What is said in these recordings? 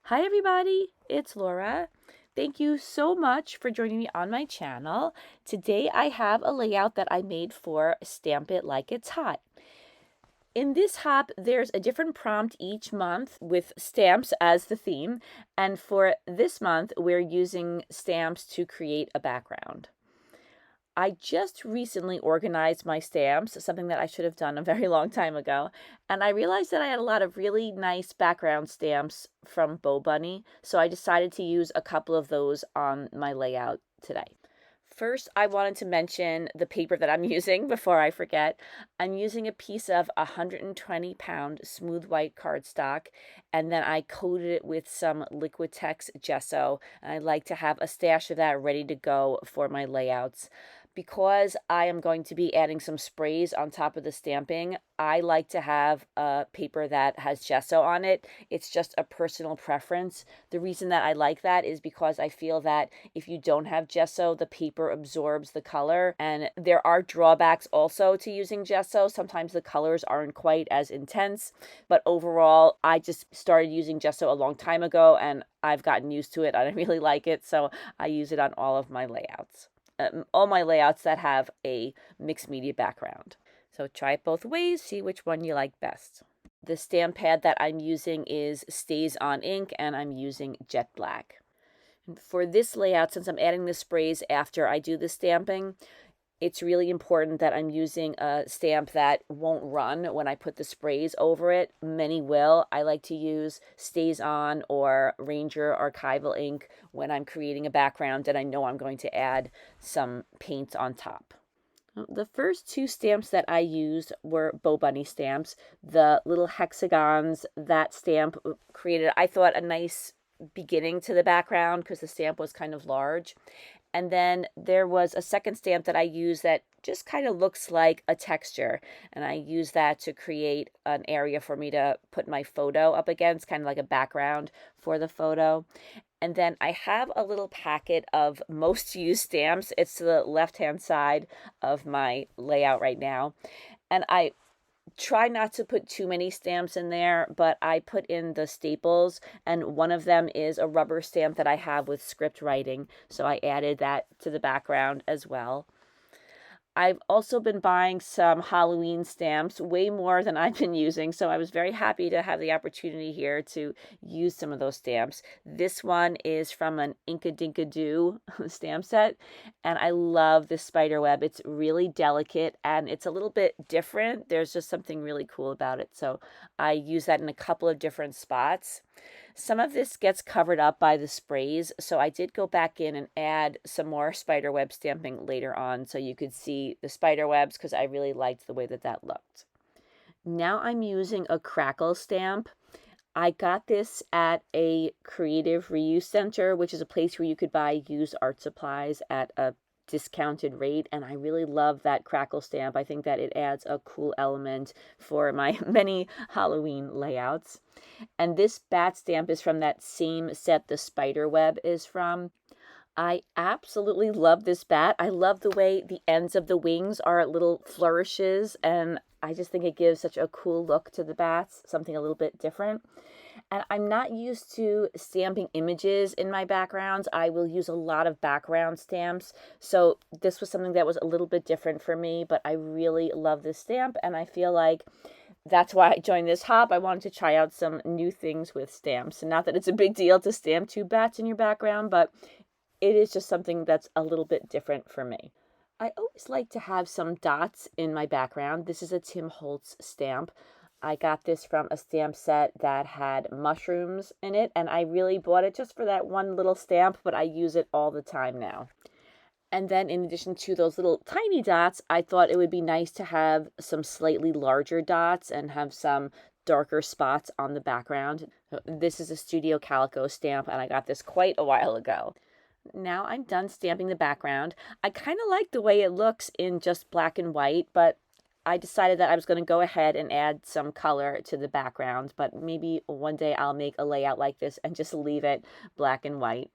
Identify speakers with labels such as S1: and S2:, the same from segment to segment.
S1: Hi everybody, it's Laura. Thank you so much for joining me on my channel. Today I have a layout that I made for Stamp It Like It's Hot. In this hop, there's a different prompt each month with stamps as the theme, and for this month, we're using stamps to create a background. I just recently organized my stamps, something that I should have done a very long time ago, and I realized that I had a lot of really nice background stamps from Bo Bunny, so I decided to use a couple of those on my layout today. First, I wanted to mention the paper that I'm using before I forget. I'm using a piece of 120-pound smooth white cardstock, and then I coated it with some Liquitex gesso, and I like to have a stash of that ready to go for my layouts. Because I am going to be adding some sprays on top of the stamping, I like to have a paper that has gesso on it. It's just a personal preference. The reason that I like that is because I feel that if you don't have gesso, the paper absorbs the color. And there are drawbacks also to using gesso. Sometimes the colors aren't quite as intense. But overall, I just started using gesso a long time ago and I've gotten used to it and I really like it. So I use it on all of my layouts. All my layouts that have a mixed media background. So try it both ways, see which one you like best. The stamp pad that I'm using is Staz On ink and I'm using jet black. For this layout, since I'm adding the sprays after I do the stamping, it's really important that I'm using a stamp that won't run when I put the sprays over it. Many will. I like to use Staz On or Ranger archival ink when I'm creating a background and I know I'm going to add some paint on top. The first two stamps that I used were Bo Bunny stamps. The little hexagons, that stamp created, I thought, a nice beginning to the background because the stamp was kind of large. And then there was a second stamp that I used that just kind of looks like a texture. And I used that to create an area for me to put my photo up against, kind of like a background for the photo. And then I have a little packet of most used stamps. It's to the left-hand side of my layout right now. And I try not to put too many stamps in there, but I put in the staples, and one of them is a rubber stamp that I have with script writing, so I added that to the background as well. I've also been buying some Halloween stamps, way more than I've been using, so I was very happy to have the opportunity here to use some of those stamps. This one is from an Inka-Dinka-Doo stamp set, and I love this spider web. It's really delicate, and it's a little bit different. There's just something really cool about it, so I use that in a couple of different spots. Some of this gets covered up by the sprays, so I did go back in and add some more spider web stamping later on so you could see the spider webs because I really liked the way that that looked. Now I'm using a crackle stamp. I got this at a creative reuse center, which is a place where you could buy used art supplies at a discounted rate, and I really love that crackle stamp. I think that it adds a cool element for my many Halloween layouts. And this bat stamp is from that same set the spider web is from. I absolutely love this bat. I love the way the ends of the wings are little flourishes, and I just think it gives such a cool look to the bats, something a little bit different. And I'm not used to stamping images in my backgrounds. I will use a lot of background stamps. So this was something that was a little bit different for me, but I really love this stamp, and I feel like that's why I joined this hop. I wanted to try out some new things with stamps. And not that it's a big deal to stamp two bats in your background, but it is just something that's a little bit different for me. I always like to have some dots in my background. This is a Tim Holtz stamp. I got this from a stamp set that had mushrooms in it, and I really bought it just for that one little stamp, but I use it all the time now. And then in addition to those little tiny dots, I thought it would be nice to have some slightly larger dots and have some darker spots on the background. This is a Studio Calico stamp, and I got this quite a while ago. Now I'm done stamping the background. I kind of like the way it looks in just black and white, but I decided that I was going to go ahead and add some color to the background, but maybe one day I'll make a layout like this and just leave it black and white.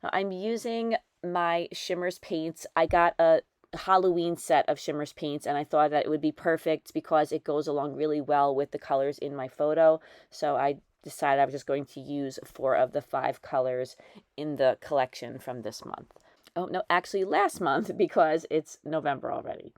S1: I'm using my Shimmerz paints. I got a Halloween set of Shimmerz paints, and I thought that it would be perfect because it goes along really well with the colors in my photo. So I decided I was just going to use 4 of the 5 colors in the collection from this month. Oh, no, actually last month, because it's November already.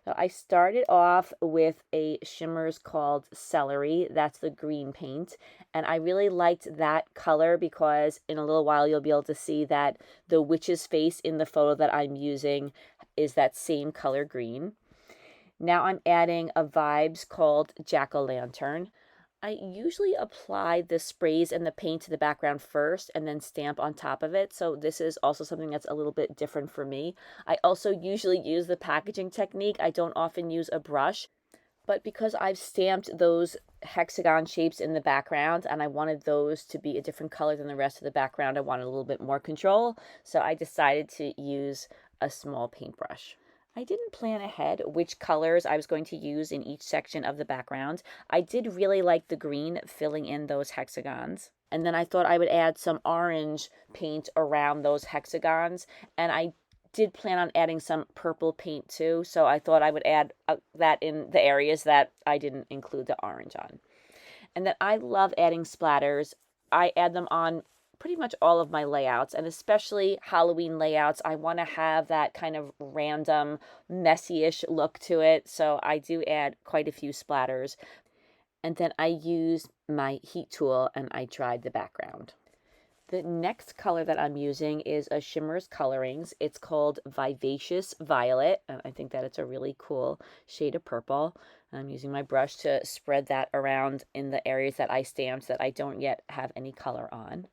S1: So I started off with a Shimmerz called Celery. That's the green paint. And I really liked that color because in a little while you'll be able to see that the witch's face in the photo that I'm using is that same color green. Now I'm adding a Vibez called Jack-o'-lantern. I usually apply the sprays and the paint to the background first and then stamp on top of it. So this is also something that's a little bit different for me. I also usually use the packaging technique. I don't often use a brush, but because I've stamped those hexagon shapes in the background and I wanted those to be a different color than the rest of the background, I wanted a little bit more control. So I decided to use a small paintbrush. I didn't plan ahead which colors I was going to use in each section of the background. I did really like the green filling in those hexagons. And then I thought I would add some orange paint around those hexagons. And I did plan on adding some purple paint too. So I thought I would add that in the areas that I didn't include the orange on. And then I love adding splatters. I add them on pretty much all of my layouts, and especially Halloween layouts. I want to have that kind of random, messy-ish look to it, so I do add quite a few splatters. And then I use my heat tool and I dried the background. The next color that I'm using is a Shimmerz Coloringz. It's called Vivacious Violet, and I think that it's a really cool shade of purple. And I'm using my brush to spread that around in the areas that I stamped that I don't yet have any color on.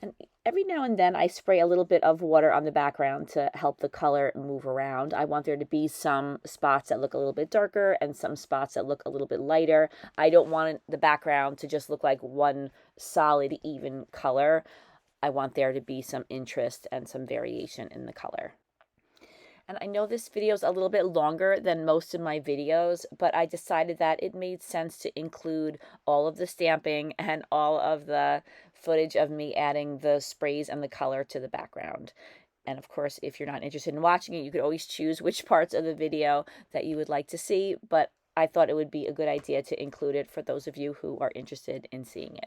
S1: And every now and then I spray a little bit of water on the background to help the color move around. I want there to be some spots that look a little bit darker and some spots that look a little bit lighter. I don't want the background to just look like one solid, even color. I want there to be some interest and some variation in the color. And I know this video is a little bit longer than most of my videos, but I decided that it made sense to include all of the stamping and all of the footage of me adding the sprays and the color to the background. And of course, if you're not interested in watching it, you could always choose which parts of the video that you would like to see, but I thought it would be a good idea to include it for those of you who are interested in seeing it.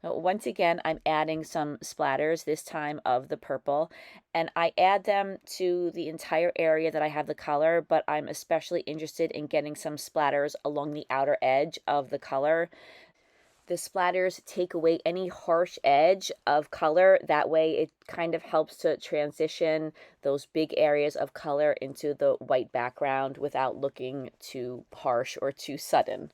S1: Once again, I'm adding some splatters, this time of the purple, and I add them to the entire area that I have the color, but I'm especially interested in getting some splatters along the outer edge of the color. The splatters take away any harsh edge of color. That way it kind of helps to transition those big areas of color into the white background without looking too harsh or too sudden.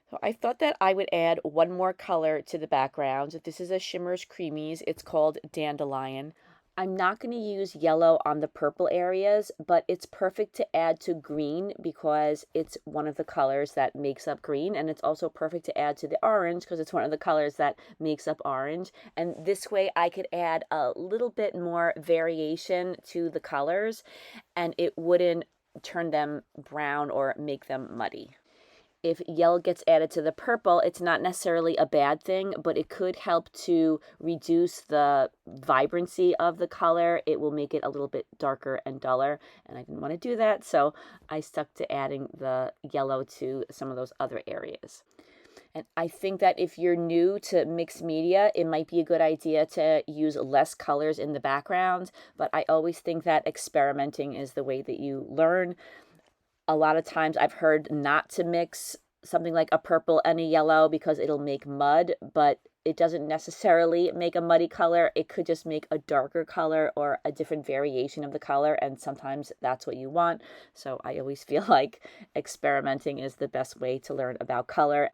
S1: So I thought that I would add one more color to the background. This is a Shimmerz Creameez. It's called Dandelion. I'm not going to use yellow on the purple areas, but it's perfect to add to green because it's one of the colors that makes up green, and it's also perfect to add to the orange because it's one of the colors that makes up orange. And this way I could add a little bit more variation to the colors, and it wouldn't turn them brown or make them muddy. If yellow gets added to the purple, it's not necessarily a bad thing, but it could help to reduce the vibrancy of the color. It will make it a little bit darker and duller, and I didn't want to do that, so I stuck to adding the yellow to some of those other areas. And I think that if you're new to mixed media, it might be a good idea to use less colors in the background, but I always think that experimenting is the way that you learn. A lot of times I've heard not to mix something like a purple and a yellow because it'll make mud, but it doesn't necessarily make a muddy color. It could just make a darker color or a different variation of the color, and sometimes that's what you want. So I always feel like experimenting is the best way to learn about color.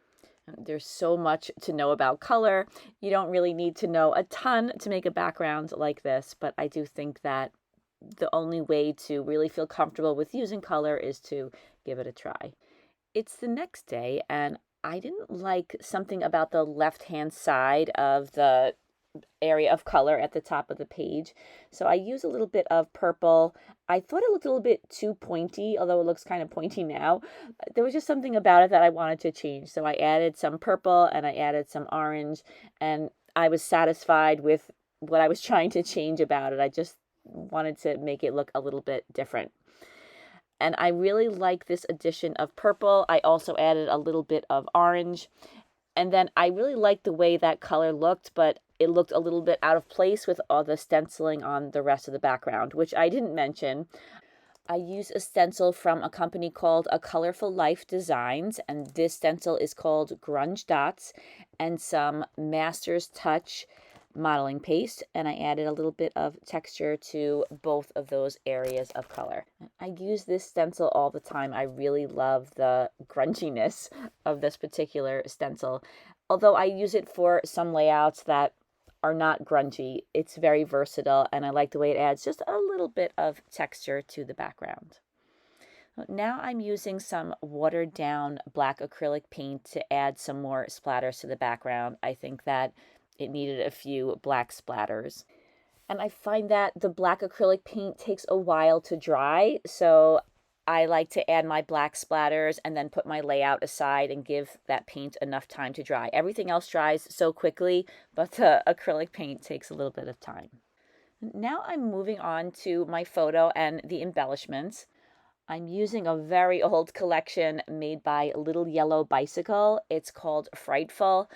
S1: There's so much to know about color. You don't really need to know a ton to make a background like this, but I do think that the only way to really feel comfortable with using color is to give it a try. It's the next day, and I didn't like something about the left-hand side of the area of color at the top of the page. So I use a little bit of purple. I thought it looked a little bit too pointy, although it looks kind of pointy now. There was just something about it that I wanted to change. So I added some purple and I added some orange, and I was satisfied with what I was trying to change about it. I just wanted to make it look a little bit different. And I really like this addition of purple. I also added a little bit of orange. And then I really liked the way that color looked, but it looked a little bit out of place with all the stenciling on the rest of the background, which I didn't mention. I use a stencil from a company called A Colorful Life Designs, and this stencil is called Grunge Dots, and some Master's Touch modeling paste, and I added a little bit of texture to both of those areas of color. I use this stencil all the time. I really love the grunginess of this particular stencil. Although I use it for some layouts that are not grungy, it's very versatile, and I like the way it adds just a little bit of texture to the background. Now I'm using some watered down black acrylic paint to add some more splatters to the background. I think that it needed a few black splatters. And I find that the black acrylic paint takes a while to dry, so I like to add my black splatters and then put my layout aside and give that paint enough time to dry. Everything else dries so quickly, but the acrylic paint takes a little bit of time. Now I'm moving on to my photo and the embellishments. I'm using a very old collection made by Little Yellow Bicycle. It's called Frightful.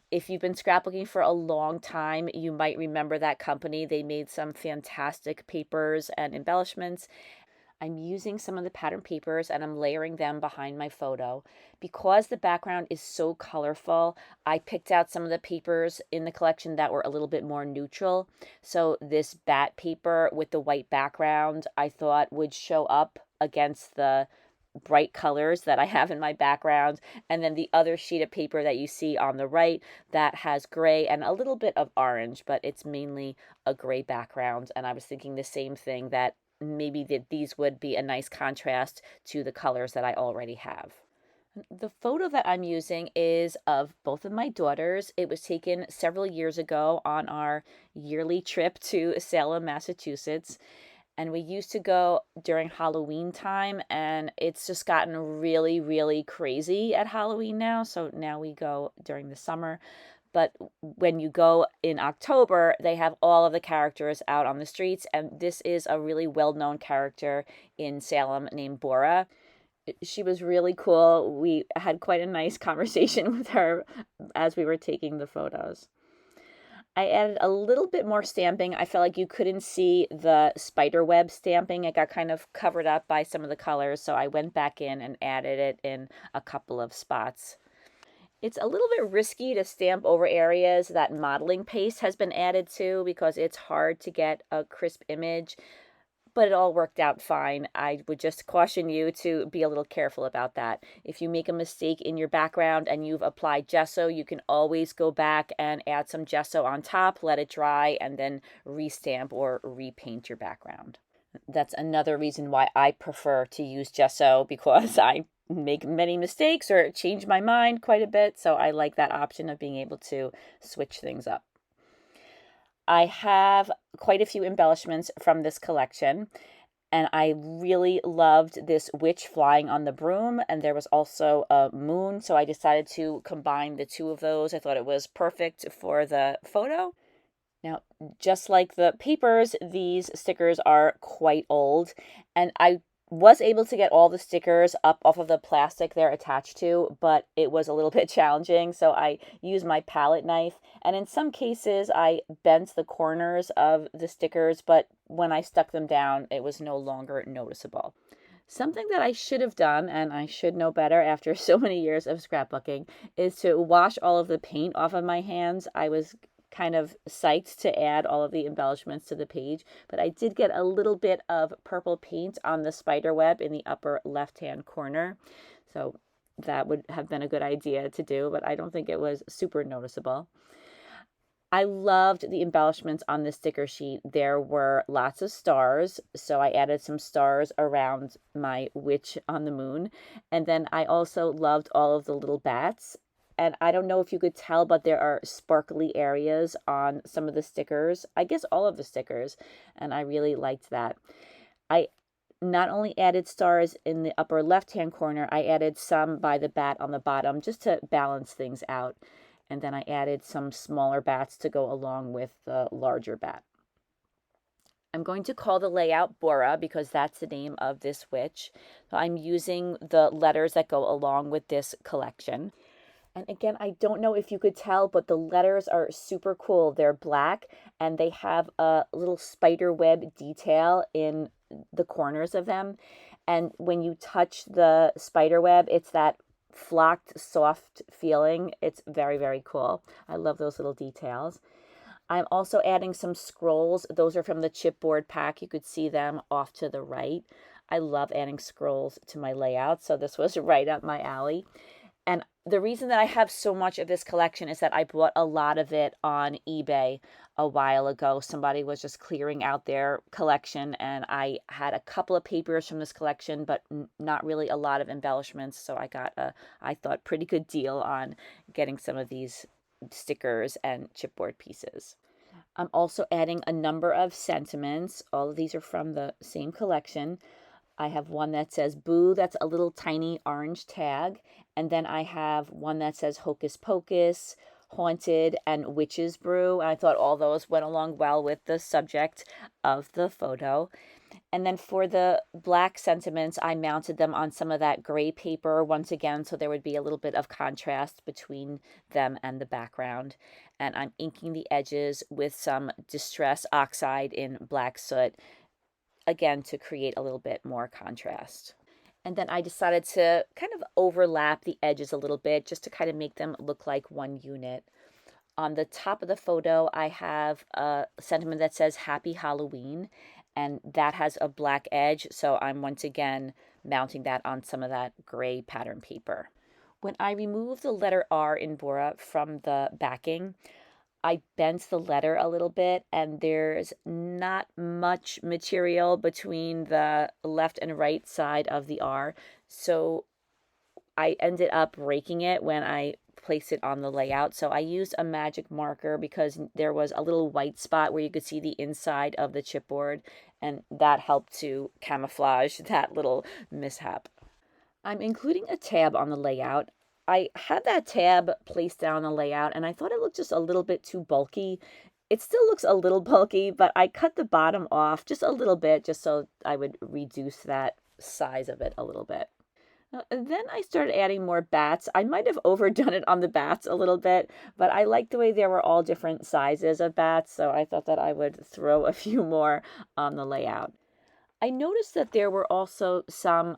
S1: If you've been scrapbooking for a long time, you might remember that company. They made some fantastic papers and embellishments. I'm using some of the pattern papers and I'm layering them behind my photo. Because the background is so colorful, I picked out some of the papers in the collection that were a little bit more neutral. So this bat paper with the white background, I thought would show up against the bright colors that I have in my background, and then the other sheet of paper that you see on the right that has gray and a little bit of orange, but it's mainly a gray background. And I was thinking the same thing, that maybe these would be a nice contrast to the colors that I already have. The photo that I'm using is of both of my daughters. It was taken several years ago on our yearly trip to Salem, Massachusetts. And we used to go during Halloween time, and it's just gotten really, really crazy at Halloween now. So now we go during the summer. But when you go in October, they have all of the characters out on the streets. And this is a really well-known character in Salem named Borah. She was really cool. We had quite a nice conversation with her as we were taking the photos. I added a little bit more stamping. I felt like you couldn't see the spider web stamping. It got kind of covered up by some of the colors, so I went back in and added it in a couple of spots. It's a little bit risky to stamp over areas that modeling paste has been added to because it's hard to get a crisp image, but it all worked out fine. I would just caution you to be a little careful about that. If you make a mistake in your background and you've applied gesso, you can always go back and add some gesso on top, let it dry, and then restamp or repaint your background. That's another reason why I prefer to use gesso, because I make many mistakes or change my mind quite a bit, so I like that option of being able to switch things up. I have quite a few embellishments from this collection, and I really loved this witch flying on the broom, and there was also a moon, so I decided to combine the two of those. I thought it was perfect for the photo. Now, just like the papers, these stickers are quite old, and I was able to get all the stickers up off of the plastic they're attached to, but it was a little bit challenging, so I used my palette knife, and in some cases I bent the corners of the stickers, but when I stuck them down, it was no longer noticeable. Something that I should have done, and I should know better after so many years of scrapbooking, is to wash all of the paint off of my hands. I was kind of psyched to add all of the embellishments to the page, but I did get a little bit of purple paint on the spider web in the upper left-hand corner. So that would have been a good idea to do, but I don't think it was super noticeable. I loved the embellishments on the sticker sheet. There were lots of stars, so I added some stars around my witch on the moon. And then I also loved all of the little bats. And I don't know if you could tell, but there are sparkly areas on some of the stickers. I guess all of the stickers. And I really liked that. I not only added stars in the upper left-hand corner, I added some by the bat on the bottom just to balance things out. And then I added some smaller bats to go along with the larger bat. I'm going to call the layout Borah because that's the name of this witch. So I'm using the letters that go along with this collection. And again, I don't know if you could tell, but the letters are super cool. They're black and they have a little spider web detail in the corners of them. And when you touch the spider web, it's that flocked, soft feeling. It's very, very cool. I love those little details. I'm also adding some scrolls. Those are from the chipboard pack. You could see them off to the right. I love adding scrolls to my layout, so this was right up my alley. And the reason that I have so much of this collection is that I bought a lot of it on eBay a while ago. Somebody was just clearing out their collection, and I had a couple of papers from this collection, but not really a lot of embellishments. So I got a, I thought, pretty good deal on getting some of these stickers and chipboard pieces. I'm also adding a number of sentiments. All of these are from the same collection. I have one that says Boo, that's a little tiny orange tag. And then I have one that says Hocus Pocus, Haunted, and Witch's Brew. And I thought all those went along well with the subject of the photo. And then for the black sentiments, I mounted them on some of that gray paper once again, so there would be a little bit of contrast between them and the background. And I'm inking the edges with some Distress Oxide in black soot, again, to create a little bit more contrast. And then I decided to kind of overlap the edges a little bit just to kind of make them look like one unit. On the top of the photo, I have a sentiment that says Happy Halloween, and that has a black edge, so I'm once again mounting that on some of that gray pattern paper. When I removed the letter R in Borah from the backing, I bent the letter a little bit, and there's not much material between the left and right side of the R, so I ended up raking it when I placed it on the layout. So I used a magic marker because there was a little white spot where you could see the inside of the chipboard, and that helped to camouflage that little mishap. I'm including a tab on the layout. I had that tab placed down on the layout, and I thought it looked just a little bit too bulky. It still looks a little bulky, but I cut the bottom off just a little bit just so I would reduce that size of it a little bit. And then I started adding more bats. I might have overdone it on the bats a little bit, but I liked the way there were all different sizes of bats, so I thought that I would throw a few more on the layout. I noticed that there were also some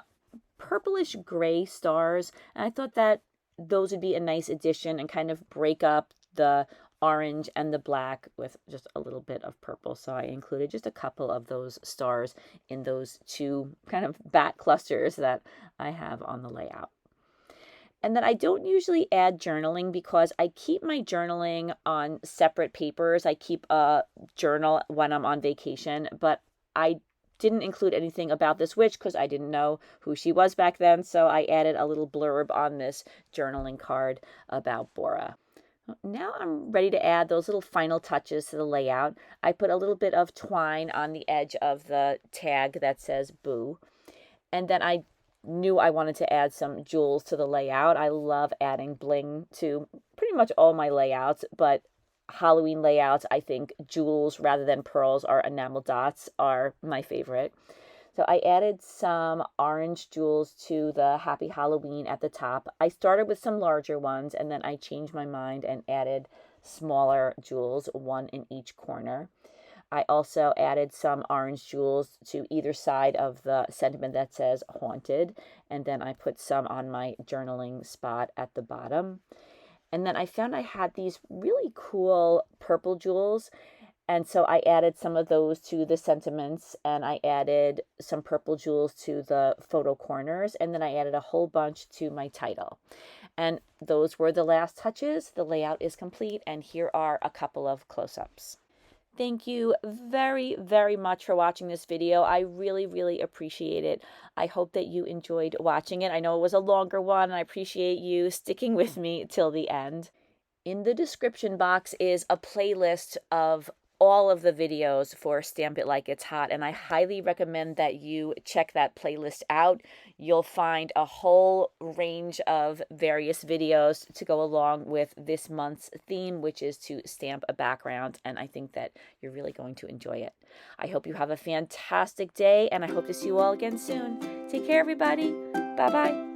S1: purplish gray stars, and I thought that those would be a nice addition and kind of break up the orange and the black with just a little bit of purple. So I included just a couple of those stars in those two kind of bat clusters that I have on the layout. And then I don't usually add journaling because I keep my journaling on separate papers. I keep a journal when I'm on vacation, but I didn't include anything about this witch because I didn't know who she was back then, so I added a little blurb on this journaling card about Borah. Now I'm ready to add those little final touches to the layout. I put a little bit of twine on the edge of the tag that says Boo, and then I knew I wanted to add some jewels to the layout. I love adding bling to pretty much all my layouts, but Halloween layouts, I think jewels rather than pearls or enamel dots are my favorite. So I added some orange jewels to the Happy Halloween at the top. I started with some larger ones, and then I changed my mind and added smaller jewels, one in each corner. I also added some orange jewels to either side of the sentiment that says Haunted, and then I put some on my journaling spot at the bottom. And then I found I had these really cool purple jewels, and so I added some of those to the sentiments, and I added some purple jewels to the photo corners, and then I added a whole bunch to my title. And those were the last touches. The layout is complete, and here are a couple of close-ups. Thank you very, very much for watching this video. I really, really appreciate it. I hope that you enjoyed watching it. I know it was a longer one, and I appreciate you sticking with me till the end. In the description box is a playlist of all of the videos for Stamp It Like It's Hot, and I highly recommend that you check that playlist out. You'll find a whole range of various videos to go along with this month's theme, which is to stamp a background, and I think that you're really going to enjoy it. I hope you have a fantastic day, and I hope to see you all again soon. Take care, everybody. Bye-bye.